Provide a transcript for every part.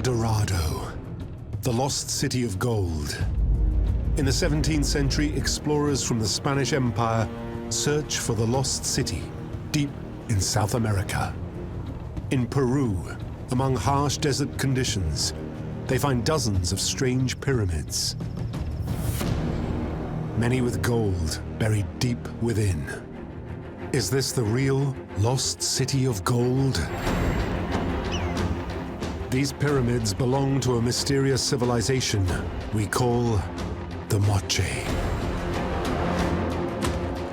Dorado, the lost city of gold. In the 17th century, explorers from the Spanish Empire search for the lost city deep in South America. In Peru, among harsh desert conditions, they find dozens of strange pyramids, many with gold buried deep within. Is this the real lost city of gold? These pyramids belong to a mysterious civilization we call the Moche.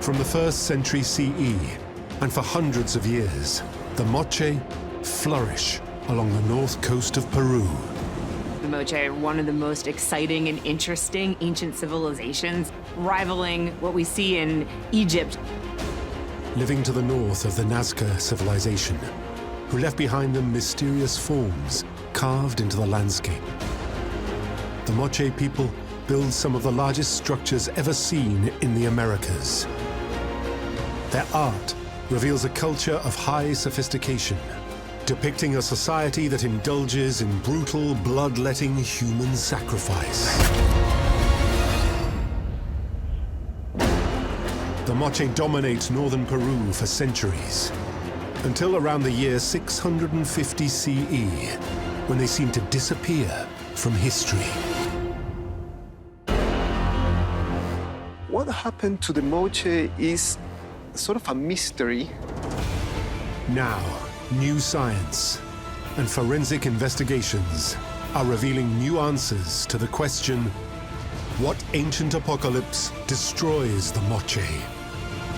From the 1st century CE, and for hundreds of years, the Moche flourish along the north coast of Peru. The Moche are one of the most exciting and interesting ancient civilizations, rivaling what we see in Egypt. Living to the north of the Nazca civilization, who left behind them mysterious forms carved into the landscape. The Moche people build some of the largest structures ever seen in the Americas. Their art reveals a culture of high sophistication, depicting a society that indulges in brutal, bloodletting human sacrifice. The Moche dominate northern Peru for centuries, until around the year 650 CE, when they seem to disappear from history. What happened to the Moche is sort of a mystery. Now, new science and forensic investigations are revealing new answers to the question, what ancient apocalypse destroys the Moche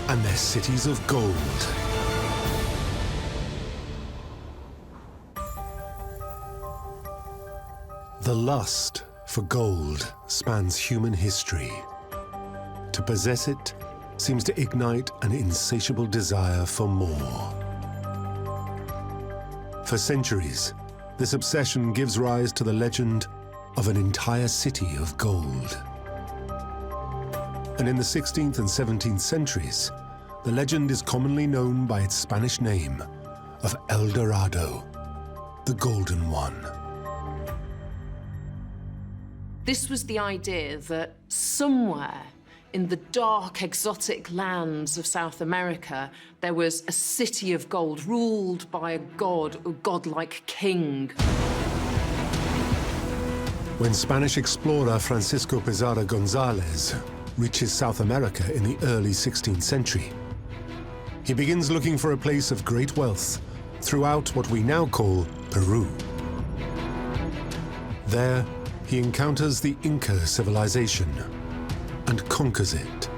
and their cities of gold? The lust for gold spans human history. To possess it seems to ignite an insatiable desire for more. For centuries, this obsession gives rise to the legend of an entire city of gold. And in the 16th and 17th centuries, the legend is commonly known by its Spanish name of El Dorado, the Golden One. This was the idea that somewhere in the dark, exotic lands of South America, there was a city of gold ruled by a godlike king. When Spanish explorer Francisco Pizarro González reaches South America in the early 16th century, he begins looking for a place of great wealth throughout what we now call Peru. There, he encounters the Inca civilization and conquers it.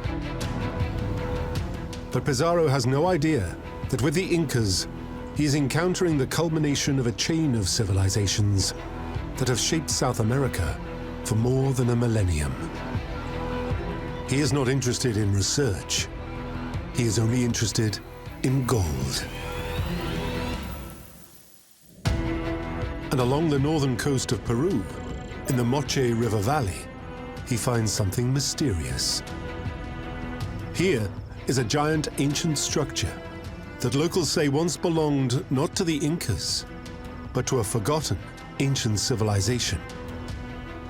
But Pizarro has no idea that with the Incas, he is encountering the culmination of a chain of civilizations that have shaped South America for more than a millennium. He is not interested in research. He is only interested in gold. And along the northern coast of Peru, in the Moche River Valley, he finds something mysterious. Here is a giant ancient structure that locals say once belonged not to the Incas, but to a forgotten ancient civilization.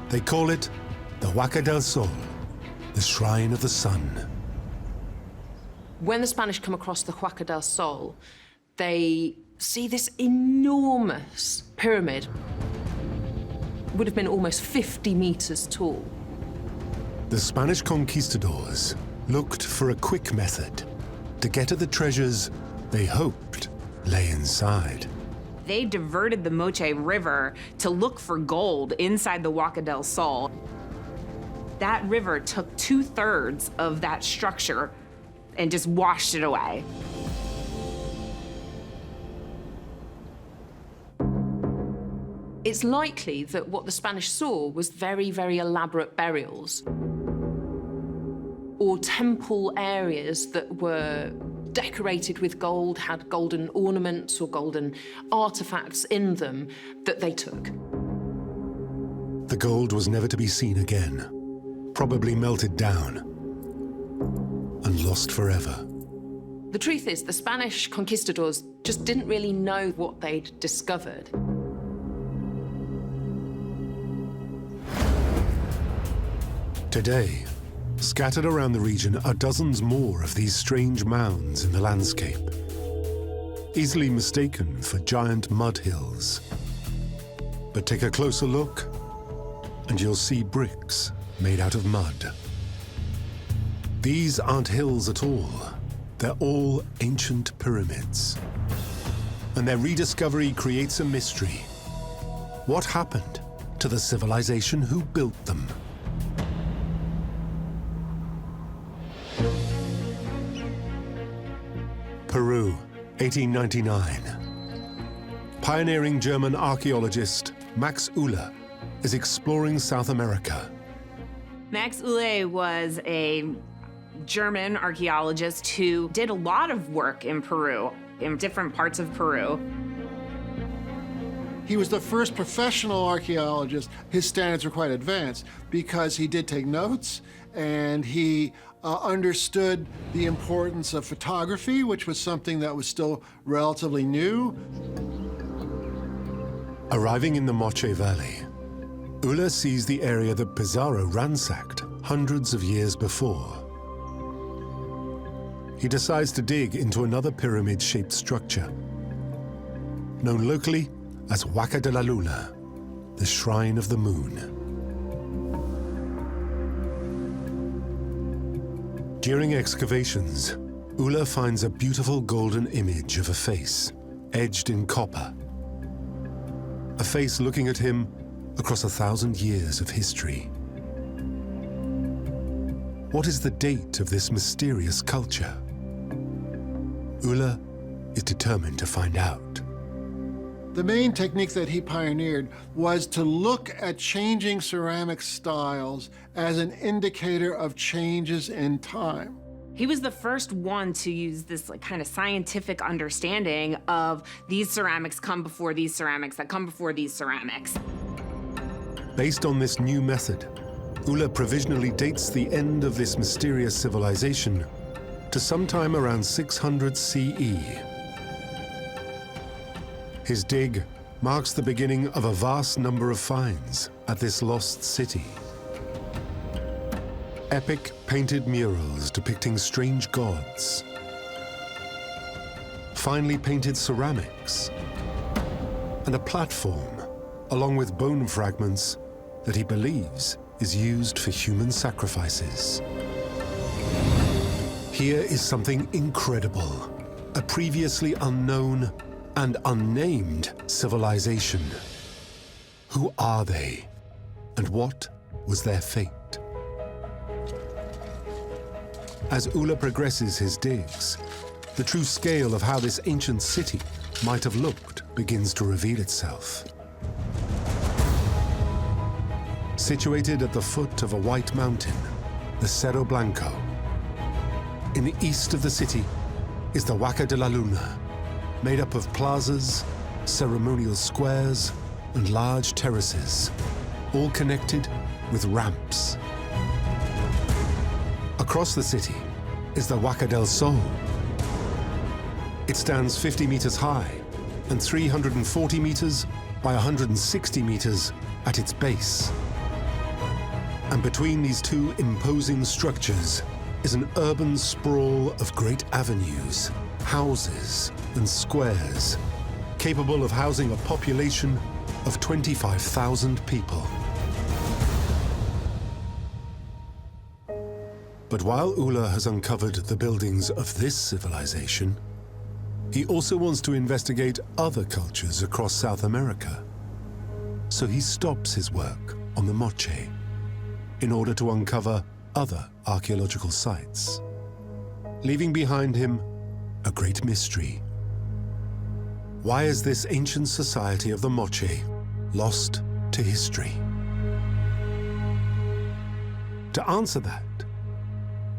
They call it the Huaca del Sol, the Shrine of the Sun. When the Spanish come across the Huaca del Sol, they see this enormous pyramid. It would have been almost 50 meters tall. The Spanish conquistadors looked for a quick method to get at the treasures they hoped lay inside. They diverted the Moche River to look for gold inside the Huaca del Sol. That river took 2/3 of that structure and just washed it away. It's likely that what the Spanish saw was very, very elaborate burials or temple areas that were decorated with gold, had golden ornaments or golden artifacts in them that they took. The gold was never to be seen again, probably melted down and lost forever. The truth is, the Spanish conquistadors just didn't really know what they'd discovered. Today, scattered around the region are dozens more of these strange mounds in the landscape, easily mistaken for giant mud hills. But take a closer look, and you'll see bricks made out of mud. These aren't hills at all. They're all ancient pyramids. And their rediscovery creates a mystery. What happened to the civilization who built them? Peru, 1899. Pioneering German archaeologist Max Uhle is exploring South America. Max Uhle was a German archaeologist who did a lot of work in Peru, in different parts of Peru. He was the first professional archaeologist. His standards were quite advanced because he did take notes and he understood the importance of photography, which was something that was still relatively new. Arriving in the Moche Valley, Uhle sees the area that Pizarro ransacked hundreds of years before. He decides to dig into another pyramid-shaped structure, known locally as Huaca de la Luna, the Shrine of the Moon. During excavations, Uhle finds a beautiful golden image of a face, edged in copper. A face looking at him across 1,000 years of history. What is the date of this mysterious culture? Uhle is determined to find out. The main technique that he pioneered was to look at changing ceramic styles as an indicator of changes in time. He was the first one to use this kind of scientific understanding of these ceramics come before these ceramics that come before these ceramics. Based on this new method, Uhle provisionally dates the end of this mysterious civilization to sometime around 600 CE. His dig marks the beginning of a vast number of finds at this lost city. Epic painted murals depicting strange gods, finely painted ceramics, and a platform, along with bone fragments that he believes is used for human sacrifices. Here is something incredible, a previously unknown and unnamed civilization. Who are they, and what was their fate? As Uhle progresses his digs, the true scale of how this ancient city might have looked begins to reveal itself. Situated at the foot of a white mountain, the Cerro Blanco, in the east of the city is the Huaca de la Luna, made up of plazas, ceremonial squares, and large terraces, all connected with ramps. Across the city is the Huaca del Sol. It stands 50 meters high and 340 meters by 160 meters at its base. And between these two imposing structures is an urban sprawl of great avenues, houses, and squares, capable of housing a population of 25,000 people. But while Uhle has uncovered the buildings of this civilization, he also wants to investigate other cultures across South America. So he stops his work on the Moche in order to uncover other archaeological sites, leaving behind him a great mystery. Why is this ancient society of the Moche lost to history? To answer that,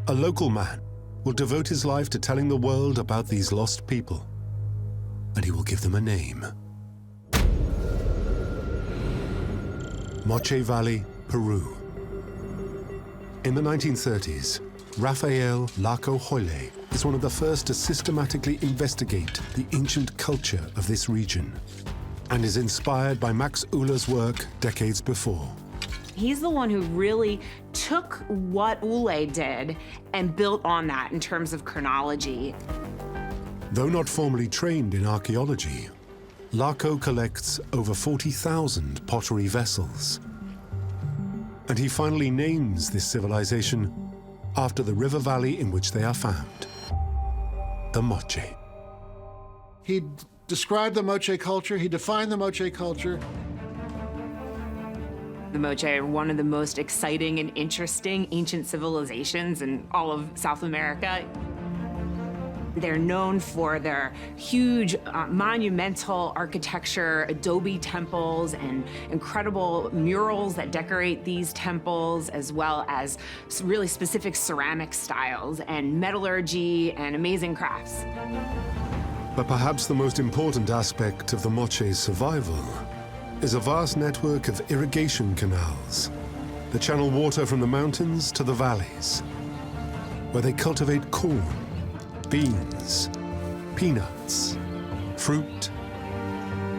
a local man will devote his life to telling the world about these lost people, and he will give them a name. Moche Valley, Peru. In the 1930s, Rafael Laco Hoyle is one of the first to systematically investigate the ancient culture of this region, and is inspired by Max Uhle's work decades before. He's the one who really took what Ule did and built on that in terms of chronology. Though not formally trained in archaeology, Laco collects over 40,000 pottery vessels. And he finally names this civilization after the river valley in which they are found, the Moche. He described the Moche culture, he defined the Moche culture. The Moche are one of the most exciting and interesting ancient civilizations in all of South America. They're known for their huge, monumental architecture, adobe temples, and incredible murals that decorate these temples, as well as really specific ceramic styles and metallurgy and amazing crafts. But perhaps the most important aspect of the Moche's survival is a vast network of irrigation canals that channel water from the mountains to the valleys, where they cultivate corn, beans, peanuts, fruit,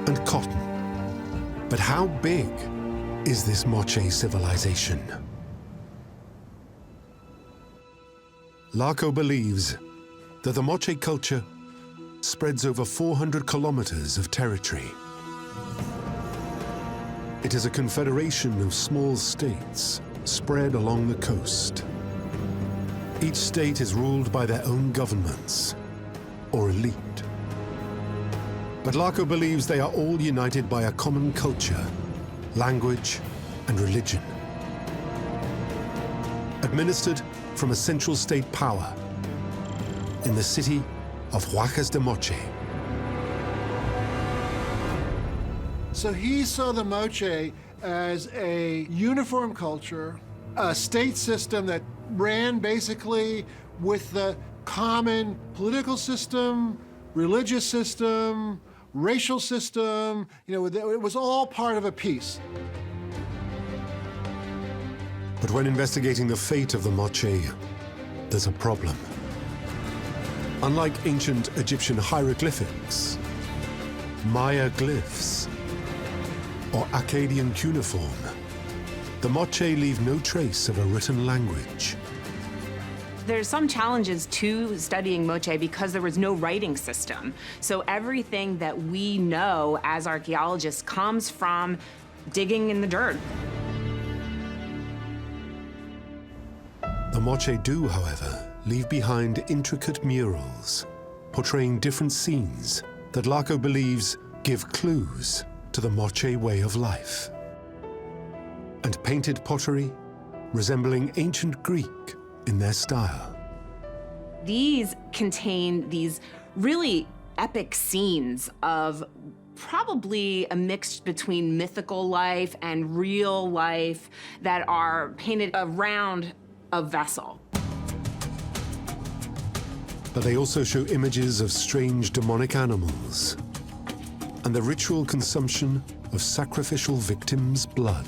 and cotton. But how big is this Moche civilization? Laco believes that the Moche culture spreads over 400 kilometers of territory. It is a confederation of small states spread along the coast. Each state is ruled by their own governments, or elite. But Laco believes they are all united by a common culture, language, and religion. Administered from a central state power in the city of Huaca de Moche. So he saw the Moche as a uniform culture, a state system that ran basically with the common political system, religious system, racial system. You know, it was all part of a piece. But when investigating the fate of the Moche, there's a problem. Unlike ancient Egyptian hieroglyphics, Maya glyphs, or Akkadian cuneiform, the Moche leave no trace of a written language. There's some challenges to studying Moche because there was no writing system. So everything that we know as archaeologists comes from digging in the dirt. The Moche do, however, leave behind intricate murals portraying different scenes that Laco believes give clues to the Moche way of life. And painted pottery resembling ancient Greek in their style. These contain these really epic scenes of probably a mix between mythical life and real life that are painted around a vessel. But they also show images of strange demonic animals and the ritual consumption of sacrificial victims' blood.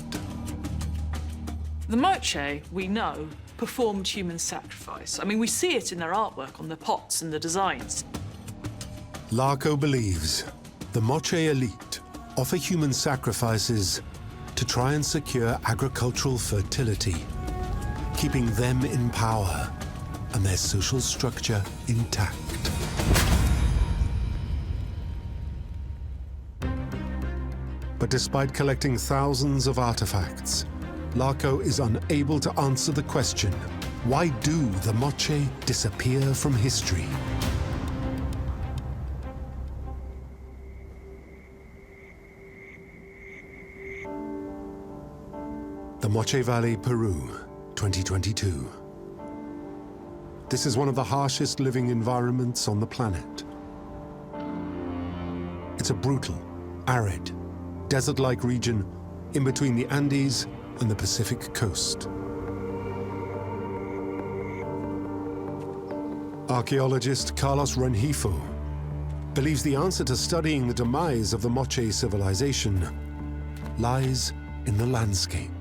The Moche, we know, performed human sacrifice. I mean, we see it in their artwork on the pots and the designs. Laco believes the Moche elite offer human sacrifices to try and secure agricultural fertility, keeping them in power and their social structure intact. But despite collecting thousands of artifacts, Laco is unable to answer the question, why do the Moche disappear from history? The Moche Valley, Peru, 2022. This is one of the harshest living environments on the planet. It's a brutal, arid, desert-like region in between the Andes and the Pacific coast. Archaeologist Carlos Rengifo believes the answer to studying the demise of the Moche civilization lies in the landscape.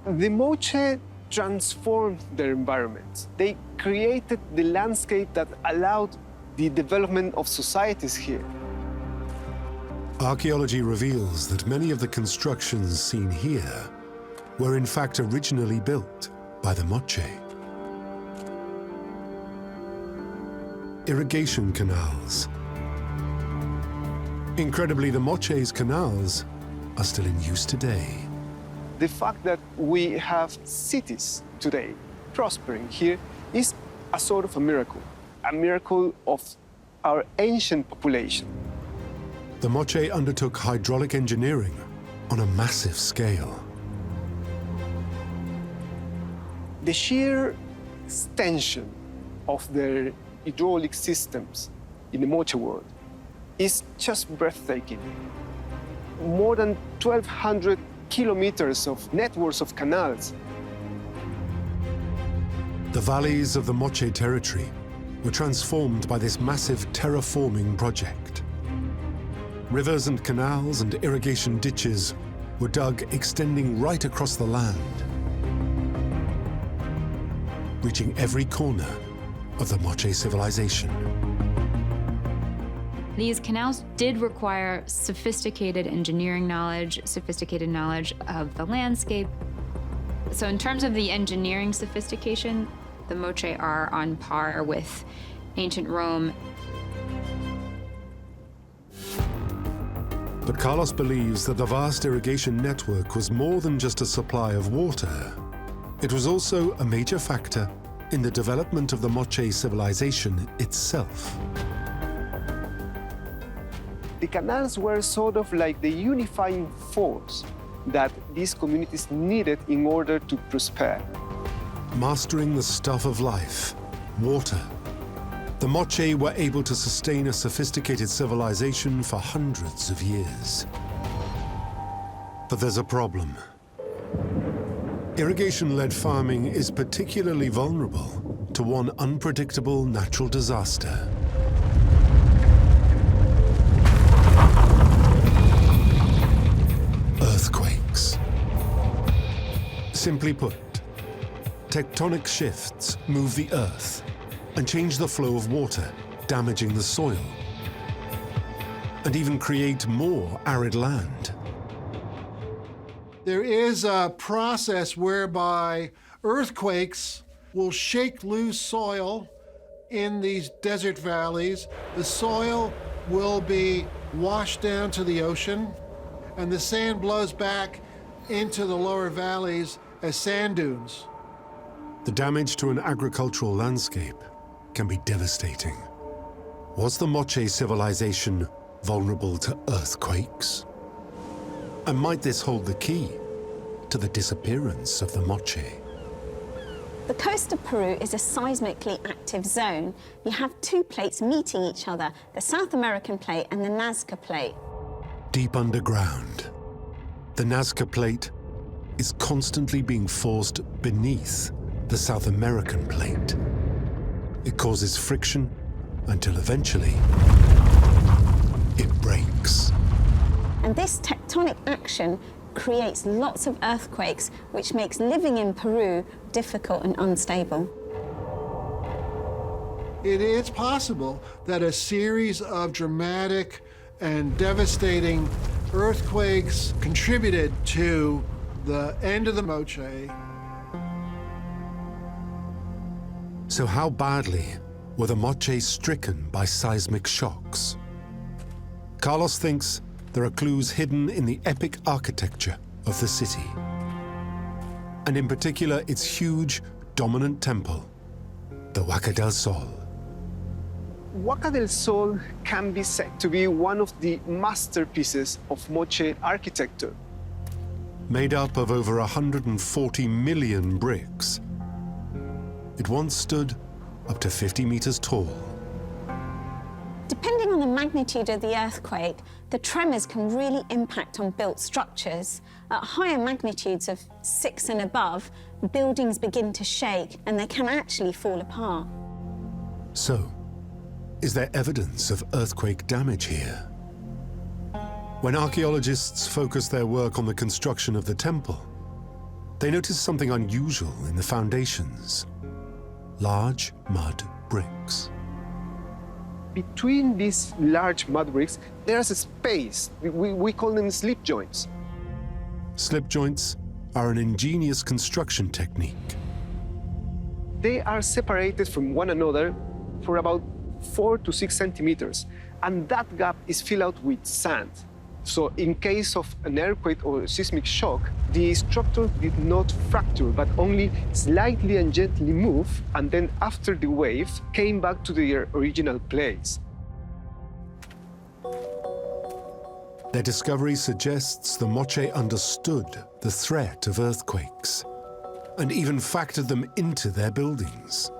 The Moche transformed their environment. They created the landscape that allowed the development of societies here. Archaeology reveals that many of the constructions seen here were in fact originally built by the Moche. Irrigation canals. Incredibly, the Moche's canals are still in use today. The fact that we have cities today prospering here is a sort of a miracle of our ancient population. The Moche undertook hydraulic engineering on a massive scale. The sheer extension of their hydraulic systems in the Moche world is just breathtaking. More than 1,200 kilometers of networks of canals. The valleys of the Moche territory were transformed by this massive terraforming project. Rivers and canals and irrigation ditches were dug extending right across the land, reaching every corner of the Moche civilization. These canals did require sophisticated engineering knowledge, sophisticated knowledge of the landscape. So in terms of the engineering sophistication, the Moche are on par with ancient Rome. But Carlos believes that the vast irrigation network was more than just a supply of water. It was also a major factor in the development of the Moche civilization itself. The canals were sort of like the unifying force that these communities needed in order to prosper. Mastering the stuff of life, water, the Moche were able to sustain a sophisticated civilization for hundreds of years. But there's a problem. Irrigation-led farming is particularly vulnerable to one unpredictable natural disaster. Earthquakes. Simply put, tectonic shifts move the earth and change the flow of water, damaging the soil, and even create more arid land. There is a process whereby earthquakes will shake loose soil in these desert valleys. The soil will be washed down to the ocean, and the sand blows back into the lower valleys as sand dunes. The damage to an agricultural landscape can be devastating. Was the Moche civilization vulnerable to earthquakes? And might this hold the key to the disappearance of the Moche? The coast of Peru is a seismically active zone. You have two plates meeting each other, the South American plate and the Nazca plate. Deep underground, the Nazca plate is constantly being forced beneath the South American plate. It causes friction until eventually it breaks. And this tectonic action creates lots of earthquakes, which makes living in Peru difficult and unstable. It is possible that a series of dramatic and devastating earthquakes contributed to the end of the Moche. So how badly were the Moche stricken by seismic shocks? Carlos thinks there are clues hidden in the epic architecture of the city, and in particular its huge, dominant temple, the Huaca del Sol. Huaca del Sol can be said to be one of the masterpieces of Moche architecture. Made up of over 140 million bricks, it once stood up to 50 meters tall. Depending on the magnitude of the earthquake, the tremors can really impact on built structures. At higher magnitudes of 6 and above, buildings begin to shake and they can actually fall apart. So, is there evidence of earthquake damage here? When archaeologists focus their work on the construction of the temple, they notice something unusual in the foundations: large mud bricks. Between these large mud bricks, there's a space. We call them slip joints. Slip joints are an ingenious construction technique. They are separated from one another for about 4 to 6 centimeters, and that gap is filled out with sand. So in case of an earthquake or seismic shock, the structure did not fracture, but only slightly and gently move, and then after the wave, came back to their original place. Their discovery suggests the Moche understood the threat of earthquakes and even factored them into their buildings.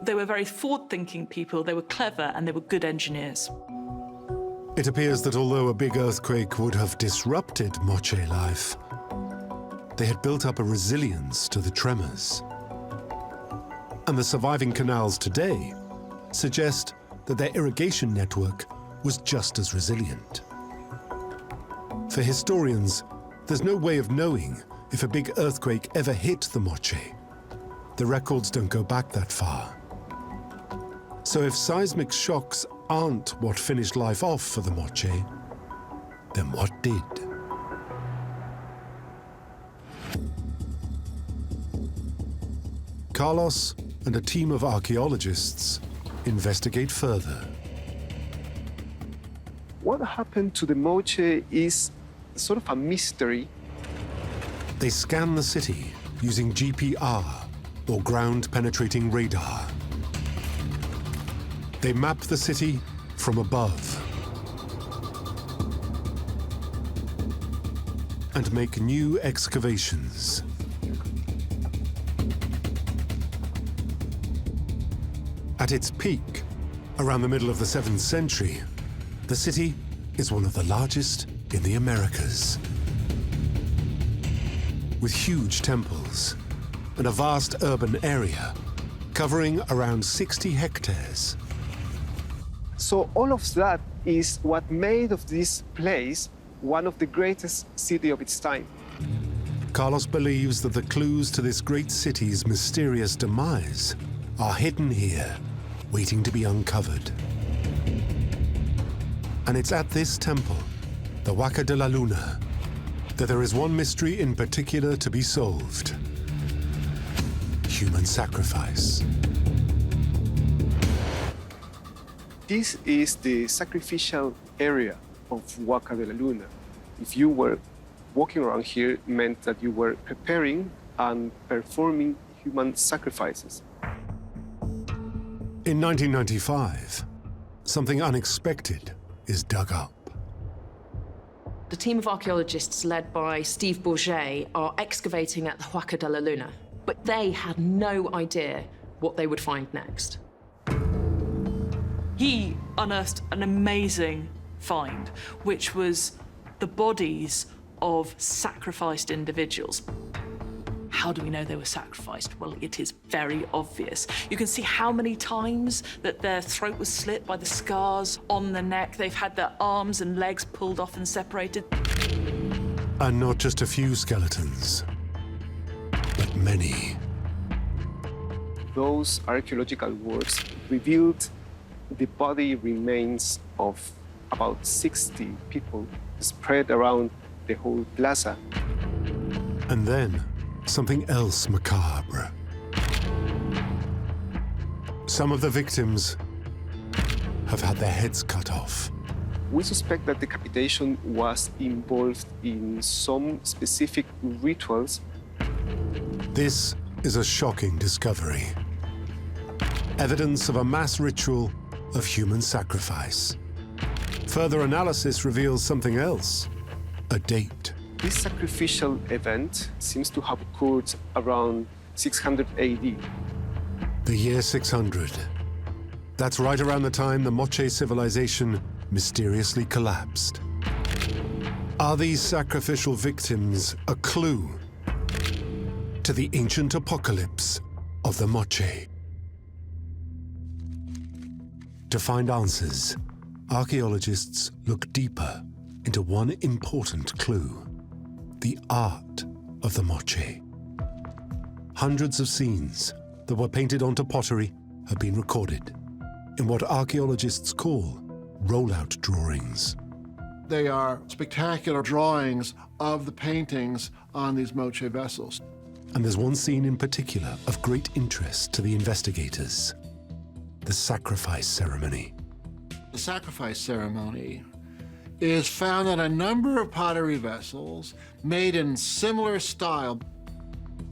They were very forward-thinking people, they were clever, and they were good engineers. It appears that although a big earthquake would have disrupted Moche life, they had built up a resilience to the tremors. And the surviving canals today suggest that their irrigation network was just as resilient. For historians, there's no way of knowing if a big earthquake ever hit the Moche. The records don't go back that far. So if seismic shocks aren't what finished life off for the Moche, then what did? Carlos and a team of archaeologists investigate further. What happened to the Moche is sort of a mystery. They scan the city using GPR, or ground-penetrating radar. They map the city from above and make new excavations. At its peak, around the middle of the 7th century, the city is one of the largest in the Americas, with huge temples and a vast urban area covering around 60 hectares. So all of that is what made of this place one of the greatest cities of its time. Carlos believes that the clues to this great city's mysterious demise are hidden here, waiting to be uncovered. And it's at this temple, the Huaca de la Luna, that there is one mystery in particular to be solved: human sacrifice. This is the sacrificial area of Huaca de la Luna. If you were walking around here, it meant that you were preparing and performing human sacrifices. In 1995, something unexpected is dug up. The team of archaeologists led by Steve Bourget are excavating at the Huaca de la Luna, but they had no idea what they would find next. He unearthed an amazing find, which was the bodies of sacrificed individuals. How do we know they were sacrificed? Well, it is very obvious. You can see how many times that their throat was slit by the scars on the neck. They've had their arms and legs pulled off and separated. And not just a few skeletons, but many. Those archaeological works revealed the body remains of about 60 people spread around the whole plaza. And then, something else macabre. Some of the victims have had their heads cut off. We suspect that decapitation was involved in some specific rituals. This is a shocking discovery. Evidence of a mass ritual of human sacrifice. Further analysis reveals something else: a date. This sacrificial event seems to have occurred around 600 AD. The year 600. That's right around the time the Moche civilization mysteriously collapsed. Are these sacrificial victims a clue to the ancient apocalypse of the Moche? To find answers, archaeologists look deeper into one important clue: the art of the Moche. Hundreds of scenes that were painted onto pottery have been recorded in what archaeologists call rollout drawings. they are spectacular drawings of the paintings on these Moche vessels. And there's one scene in particular of great interest to the investigators: the sacrifice ceremony. The sacrifice ceremony is found on a number of pottery vessels made in similar style.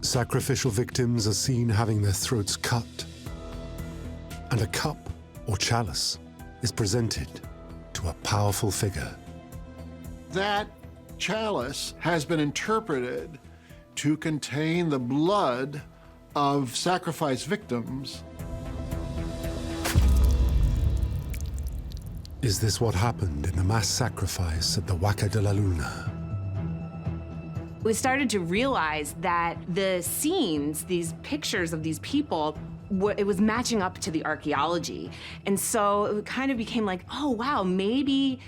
Sacrificial victims are seen having their throats cut, and a cup or chalice is presented to a powerful figure. That chalice has been interpreted to contain the blood of sacrifice victims. Is this what happened in the mass sacrifice at the Huaca de la Luna? We started to realize that the scenes, these pictures of these people, it was matching up to the archaeology. And so it kind of became like, oh, wow, maybe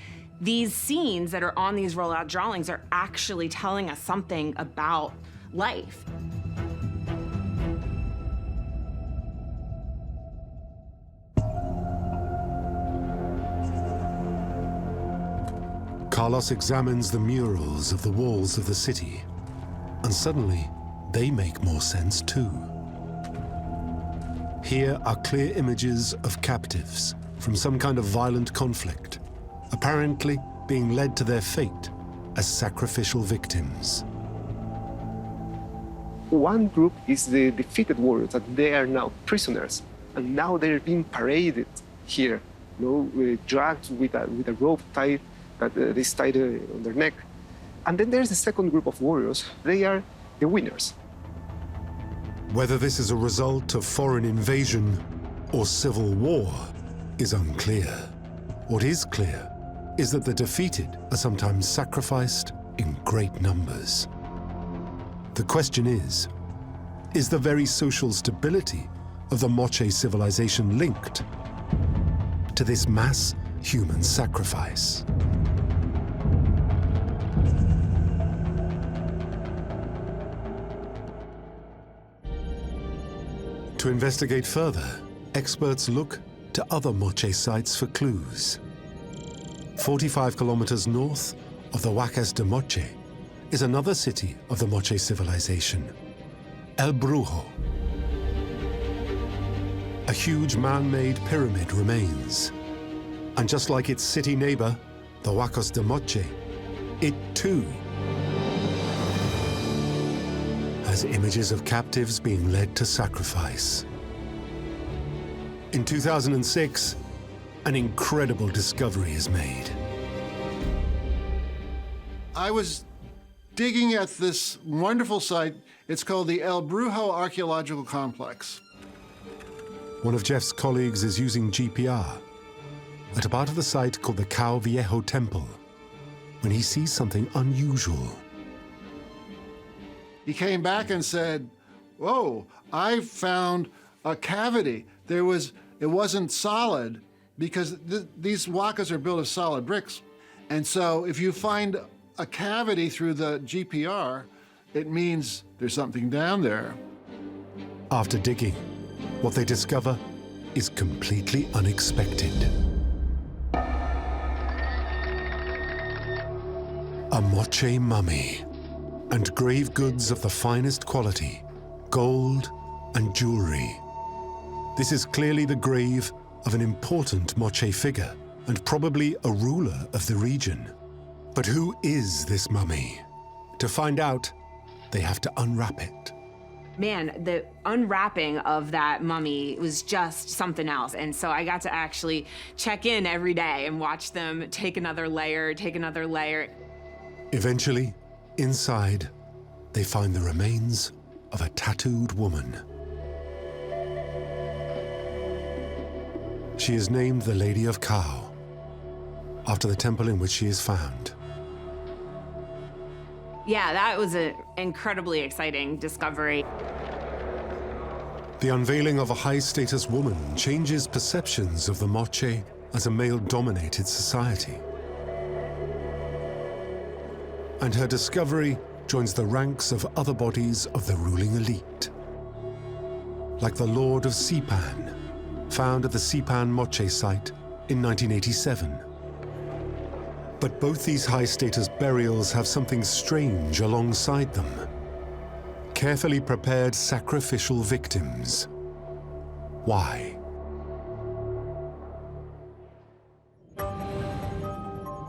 these scenes that are on these rollout drawings are actually telling us something about life. Carlos examines the murals of the walls of the city, and suddenly they make more sense too. Here are clear images of captives from some kind of violent conflict, apparently being led to their fate as sacrificial victims. One group is the defeated warriors, that they are now prisoners, and now they're being paraded here, dragged with a rope tied that is tied on their neck. And then there's the second group of warriors. They are the winners. Whether this is a result of foreign invasion or civil war is unclear. What is clear is that the defeated are sometimes sacrificed in great numbers. The question is the very social stability of the Moche civilization linked to this mass human sacrifice? To investigate further, experts look to other Moche sites for clues. 45 kilometers north of the Huacas de Moche is another city of the Moche civilization, El Brujo. A huge man-made pyramid remains. And just like its city neighbor, the Huacas de Moche, it too has images of captives being led to sacrifice. In 2006, an incredible discovery is made. I was digging at this wonderful site. It's called the El Brujo Archaeological Complex. One of Jeff's colleagues is using GPR at a part of the site called the Cao Viejo Temple when he sees something unusual. He came back and said, whoa, I found a cavity. It wasn't solid because these Huacas are built of solid bricks. And so if you find a cavity through the GPR, it means there's something down there. After digging, what they discover is completely unexpected. A Moche mummy and grave goods of the finest quality, gold and jewelry. This is clearly the grave of an important Moche figure and probably a ruler of the region. But who is this mummy? To find out, they have to unwrap it. Man, the unwrapping of that mummy was just something else. And so I got to actually check in every day and watch them take another layer, take another layer. Eventually, inside, they find the remains of a tattooed woman. She is named the Lady of Cao, after the temple in which she is found. Yeah, that was an incredibly exciting discovery. The unveiling of a high-status woman changes perceptions of the Moche as a male-dominated society. And her discovery joins the ranks of other bodies of the ruling elite, like the Lord of Sipan, found at the Sipan Moche site in 1987. But both these high-status burials have something strange alongside them. Carefully prepared sacrificial victims. Why?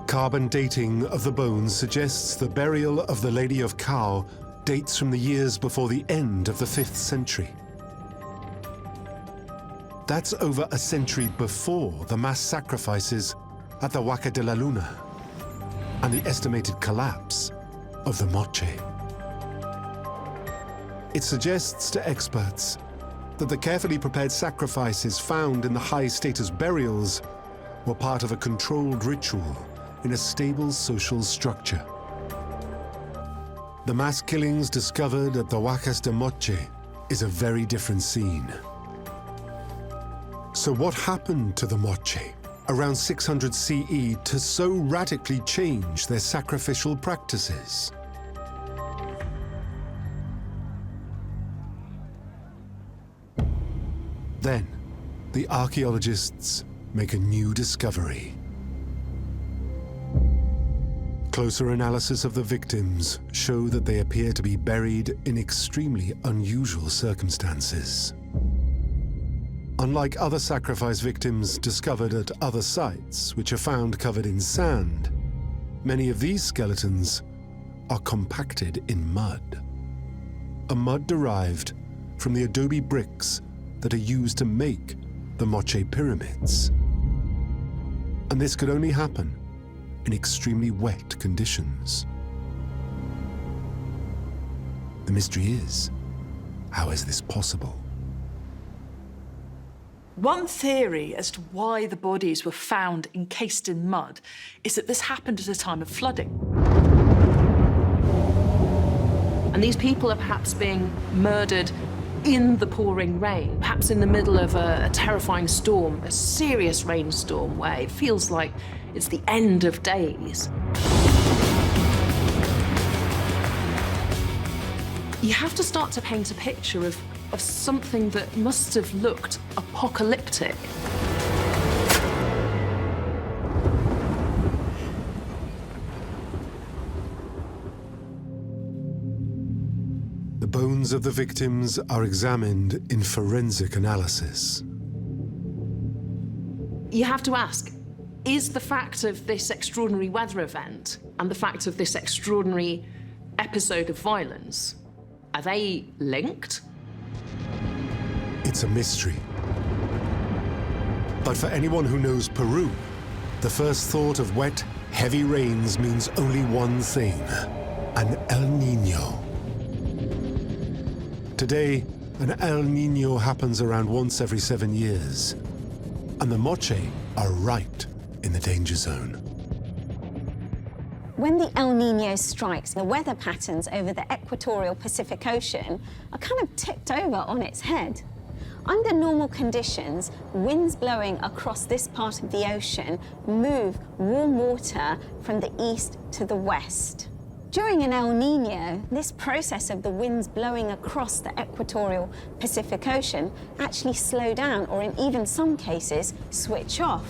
Carbon dating of the bones suggests the burial of the Lady of Kao dates from the years before the end of the 5th century. That's over a century before the mass sacrifices at the Huaca de la Luna and the estimated collapse of the Moche. It suggests to experts that the carefully prepared sacrifices found in the high-status burials were part of a controlled ritual in a stable social structure. The mass killings discovered at the Huacas de Moche is a very different scene. So what happened to the Moche around 600 CE to so radically change their sacrificial practices? Then, the archaeologists make a new discovery. Closer analysis of the victims show that they appear to be buried in extremely unusual circumstances. Unlike other sacrifice victims discovered at other sites, which are found covered in sand, many of these skeletons are compacted in mud. A mud derived from the adobe bricks that are used to make the Moche pyramids. And this could only happen in extremely wet conditions. The mystery is, how is this possible? One theory as to why the bodies were found encased in mud is that this happened at a time of flooding. And these people are perhaps being murdered in the pouring rain, perhaps in the middle of a terrifying storm, a serious rainstorm where it feels like it's the end of days. You have to start to paint a picture of something that must have looked apocalyptic. The bones of the victims are examined in forensic analysis. You have to ask, is the fact of this extraordinary weather event and the fact of this extraordinary episode of violence, are they linked? It's a mystery. But for anyone who knows Peru, the first thought of wet, heavy rains means only one thing: an El Niño. Today, an El Niño happens around once every 7 years, and the Moche are right in the danger zone. When the El Niño strikes, the weather patterns over the equatorial Pacific Ocean are kind of tipped over on its head. Under normal conditions, winds blowing across this part of the ocean move warm water from the east to the west. During an El Niño, this process of the winds blowing across the equatorial Pacific Ocean actually slow down, or in even some cases, switch off.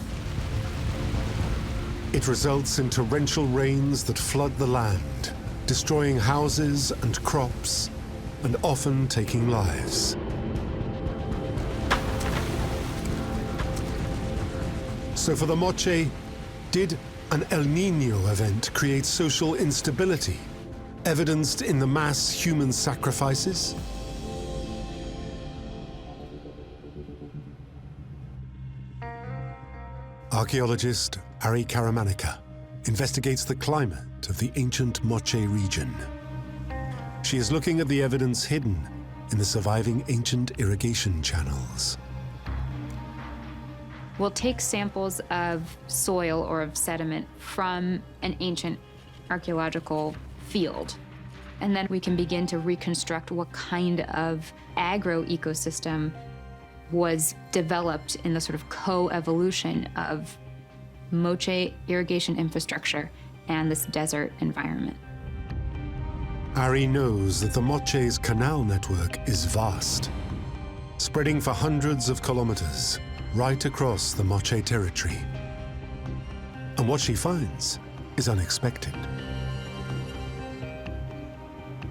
It results in torrential rains that flood the land, destroying houses and crops, and often taking lives. So for the Moche, did an El Niño event create social instability, evidenced in the mass human sacrifices? Archaeologist Ari Karamanica investigates the climate of the ancient Moche region. She is looking at the evidence hidden in the surviving ancient irrigation channels. We'll take samples of soil or of sediment from an ancient archaeological field, and then we can begin to reconstruct what kind of agro-ecosystem was developed in the sort of co-evolution of Moche irrigation infrastructure and this desert environment. Ari knows that the Moche's canal network is vast, spreading for hundreds of kilometers, right across the Moche territory. And what she finds is unexpected.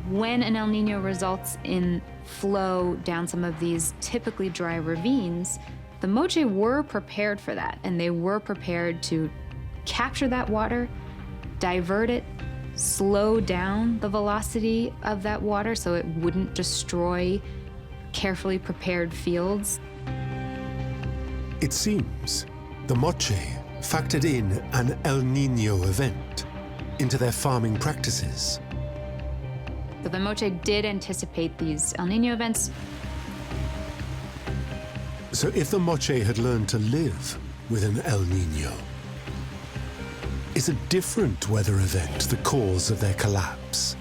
When an El Niño results in flow down some of these typically dry ravines, the Moche were prepared for that, and they were prepared to capture that water, divert it, slow down the velocity of that water so it wouldn't destroy carefully prepared fields. It seems the Moche factored in an El Niño event into their farming practices. So the Moche did anticipate these El Niño events. So if the Moche had learned to live with an El Niño, is a different weather event the cause of their collapse?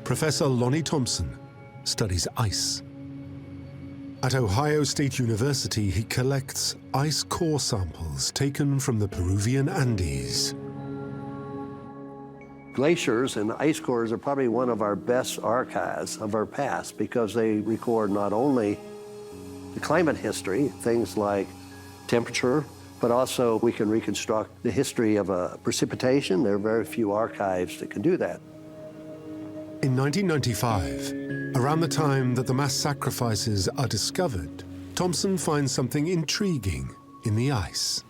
Professor Lonnie Thompson studies ice. At Ohio State University, he collects ice core samples taken from the Peruvian Andes. Glaciers and ice cores are probably one of our best archives of our past because they record not only the climate history, things like temperature, but also we can reconstruct the history of precipitation. There are very few archives that can do that. In 1995, around the time that the mass sacrifices are discovered, Thompson finds something intriguing in the ice.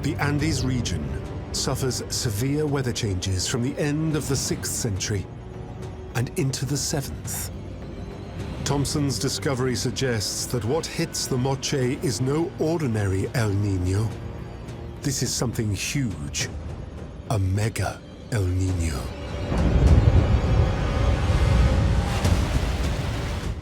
The Andes region suffers severe weather changes from the end of the 6th century and into the 7th. Thompson's discovery suggests that what hits the Moche is no ordinary El Niño. This is something huge, a mega El Niño.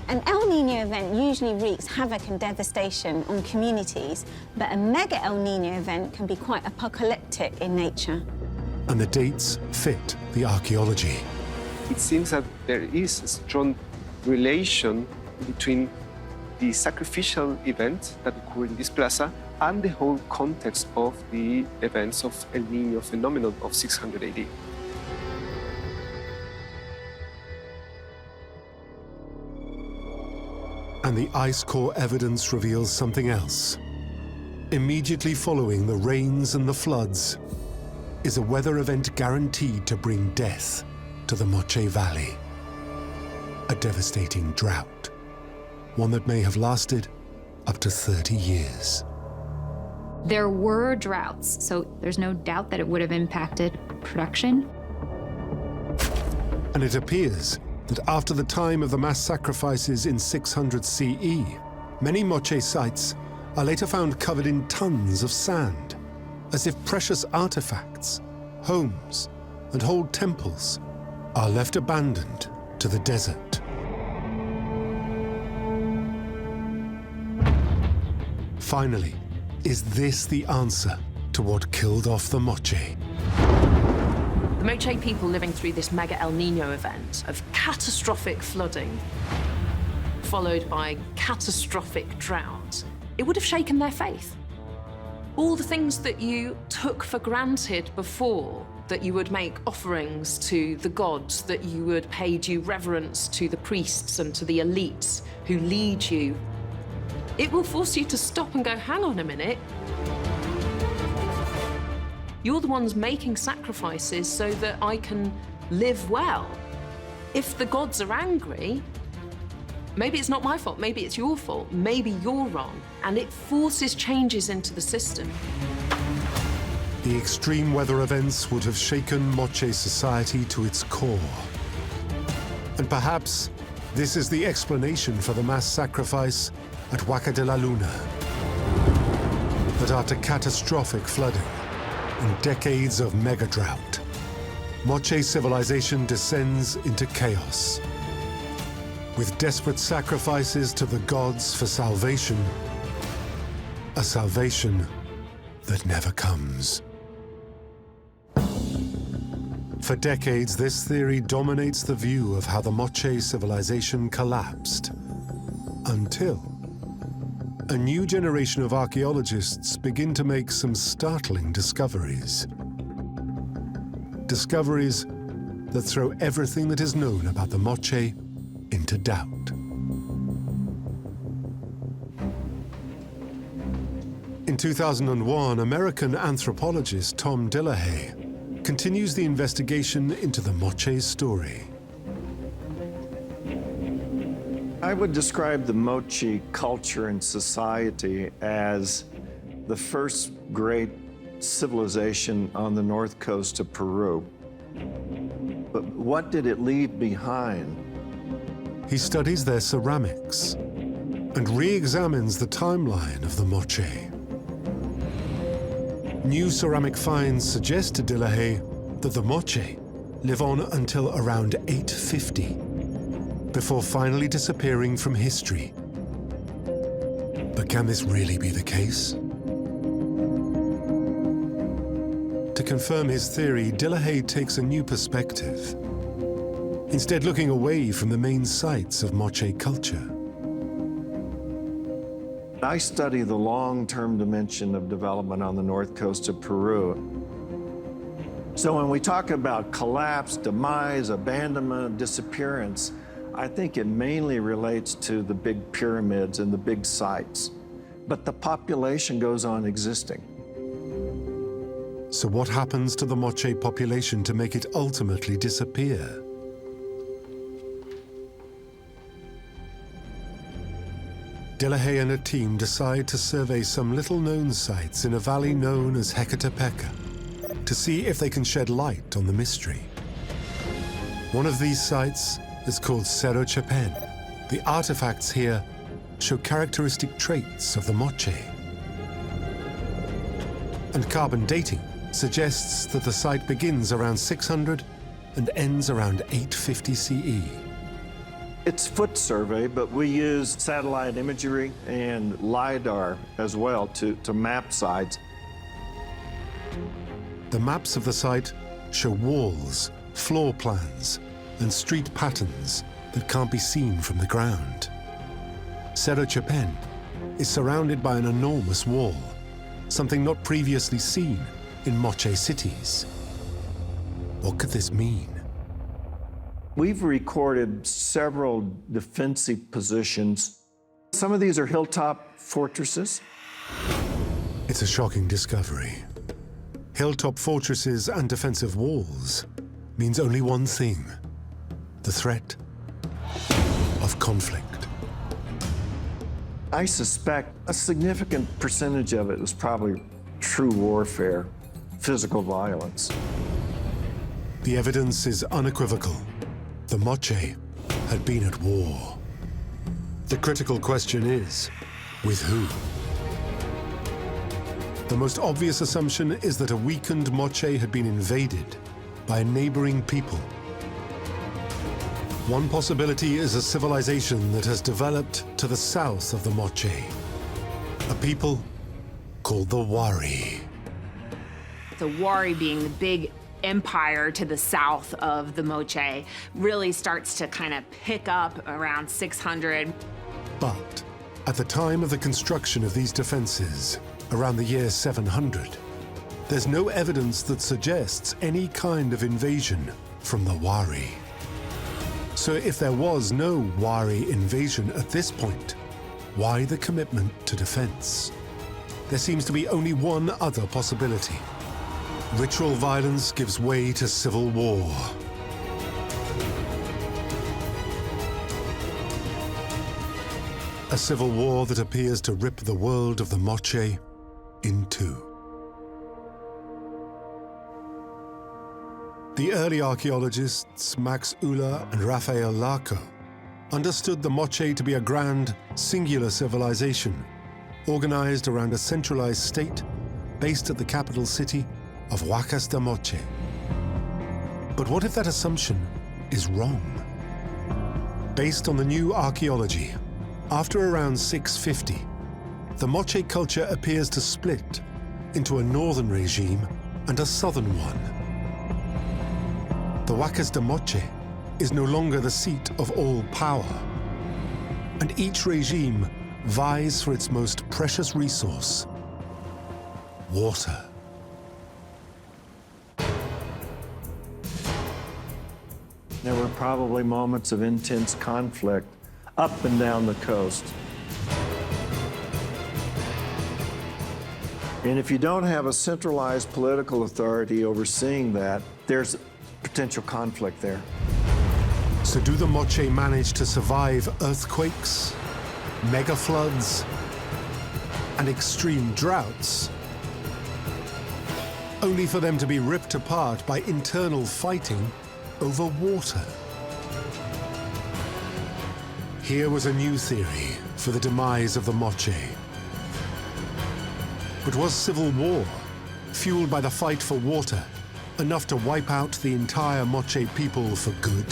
An El Niño event usually wreaks havoc and devastation on communities, but a mega El Niño event can be quite apocalyptic in nature. And the dates fit the archaeology. It seems that there is a strong relation between the sacrificial events that occur in this plaza and the whole context of the events of El Niño phenomenon of 600 AD. And the ice core evidence reveals something else. Immediately following the rains and the floods is a weather event guaranteed to bring death to the Moche Valley. A devastating drought, one that may have lasted up to 30 years. There were droughts, so there's no doubt that it would have impacted production. And it appears that after the time of the mass sacrifices in 600 CE, many Moche sites are later found covered in tons of sand, as if precious artifacts, homes, and whole temples are left abandoned to the desert. Finally, is this the answer to what killed off the Moche? The Moche people living through this mega El Niño event of catastrophic flooding, followed by catastrophic drought, it would have shaken their faith. All the things that you took for granted before, that you would make offerings to the gods, that you would pay due reverence to the priests and to the elites who lead you, it will force you to stop and go, hang on a minute. You're the ones making sacrifices so that I can live well. If the gods are angry, maybe it's not my fault, maybe it's your fault, maybe you're wrong, and it forces changes into the system. The extreme weather events would have shaken Moche society to its core. And perhaps this is the explanation for the mass sacrifice at Huaca de la Luna. That after catastrophic flooding and decades of mega drought, Moche civilization descends into chaos. With desperate sacrifices to the gods for salvation, a salvation that never comes. For decades, this theory dominates the view of how the Moche civilization collapsed, until a new generation of archaeologists begin to make some startling discoveries. Discoveries that throw everything that is known about the Moche into doubt. 2001, American anthropologist Tom Dillahay continues the investigation into the Moche story. I would describe the Moche culture and society as the first great civilization on the north coast of Peru. But what did it leave behind? He studies their ceramics and re-examines the timeline of the Moche. New ceramic finds suggest to Dillahay that the Moche live on until around 850, before finally disappearing from history. But can this really be the case? To confirm his theory, Dillahay takes a new perspective, instead looking away from the main sites of Moche culture. I study the long-term dimension of development on the north coast of Peru. So when we talk about collapse, demise, abandonment, disappearance, I think it mainly relates to the big pyramids and the big sites. But the population goes on existing. So what happens to the Moche population to make it ultimately disappear? Dillahay and a team decide to survey some little-known sites in a valley known as Hecatopeca to see if they can shed light on the mystery. One of these sites is called Cerro Chapén. The artifacts here show characteristic traits of the Moche. And carbon dating suggests that the site begins around 600 and ends around 850 CE. It's foot survey, but we use satellite imagery and LiDAR as well to map sites. The maps of the site show walls, floor plans, and street patterns that can't be seen from the ground. Cerro Chapén is surrounded by an enormous wall, something not previously seen in Moche cities. What could this mean? We've recorded several defensive positions. Some of these are hilltop fortresses. It's a shocking discovery. Hilltop fortresses and defensive walls means only one thing: the threat of conflict. I suspect a significant percentage of it was probably true warfare, physical violence. The evidence is unequivocal. The Moche had been at war. The critical question is, with who? The most obvious assumption is that a weakened Moche had been invaded by a neighboring people. One possibility is a civilization that has developed to the south of the Moche, a people called the Wari. The Wari, being the big empire to the south of the Moche, really starts to kind of pick up around 600. But at the time of the construction of these defenses, around the year 700, there's no evidence that suggests any kind of invasion from the Wari. So if there was no Wari invasion at this point, why the commitment to defense? There seems to be only one other possibility. Ritual violence gives way to civil war. A civil war that appears to rip the world of the Moche in two. The early archaeologists Max Uller and Rafael Larco understood the Moche to be a grand, singular civilization organized around a centralized state based at the capital city of Huaca de Moche. But what if that assumption is wrong? Based on the new archaeology, after around 650, the Moche culture appears to split into a northern regime and a southern one. The Huaca de Moche is no longer the seat of all power, and each regime vies for its most precious resource: water. There were probably moments of intense conflict up and down the coast. And if you don't have a centralized political authority overseeing that, there's potential conflict there. So do the Moche manage to survive earthquakes, mega floods, and extreme droughts, only for them to be ripped apart by internal fighting over water? Here was a new theory for the demise of the Moche. But was civil war, fueled by the fight for water, enough to wipe out the entire Moche people for good?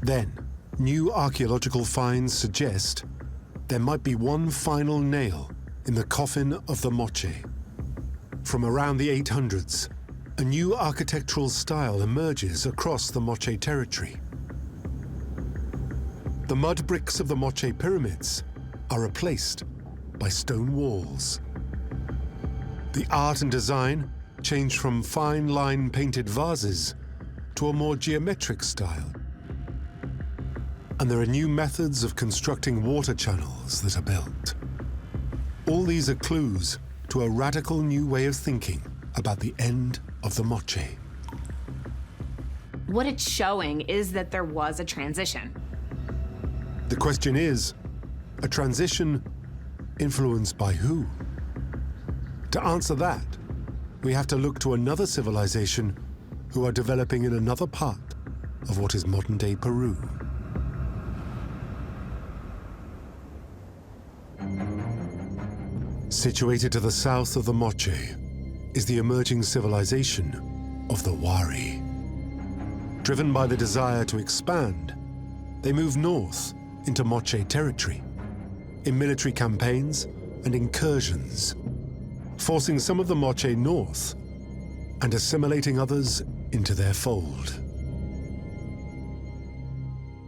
Then, new archaeological finds suggest there might be one final nail in the coffin of the Moche. From around the 800s, a new architectural style emerges across the Moche territory. The mud bricks of the Moche pyramids are replaced by stone walls. The art and design change from fine line painted vases to a more geometric style. And there are new methods of constructing water channels that are built. All these are clues to a radical new way of thinking about the end of the Moche. What it's showing is that there was a transition. The question is, a transition influenced by who? To answer that, we have to look to another civilization who are developing in another part of what is modern-day Peru. Situated to the south of the Moche is the emerging civilization of the Wari. Driven by the desire to expand, they move north into Moche territory, in military campaigns and incursions, forcing some of the Moche north and assimilating others into their fold.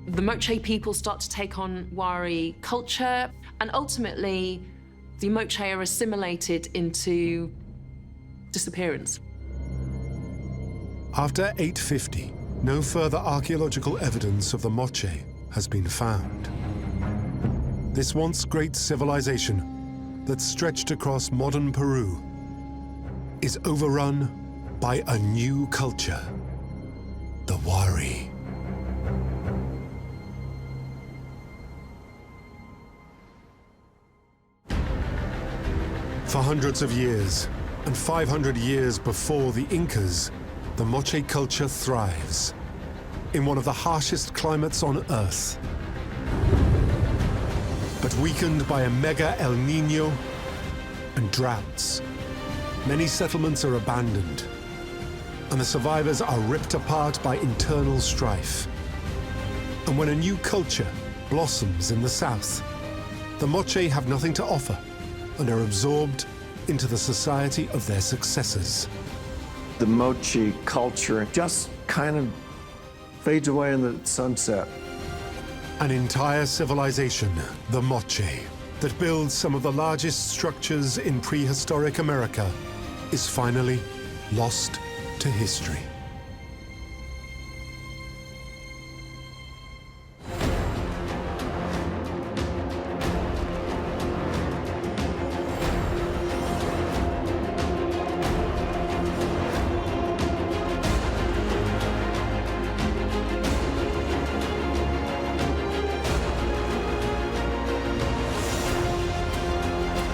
The Moche people start to take on Wari culture, and ultimately, the Moche are assimilated into disappearance. After 850, no further archaeological evidence of the Moche has been found. This once great civilization that stretched across modern Peru is overrun by a new culture, the Wari. For hundreds of years, and 500 years before the Incas, the Moche culture thrives in one of the harshest climates on Earth. But weakened by a mega El Niño and droughts, many settlements are abandoned, and the survivors are ripped apart by internal strife. And when a new culture blossoms in the south, the Moche have nothing to offer and are absorbed into the society of their successors. The Moche culture just kind of fades away in the sunset. An entire civilization, the Moche, that builds some of the largest structures in prehistoric America, is finally lost to history.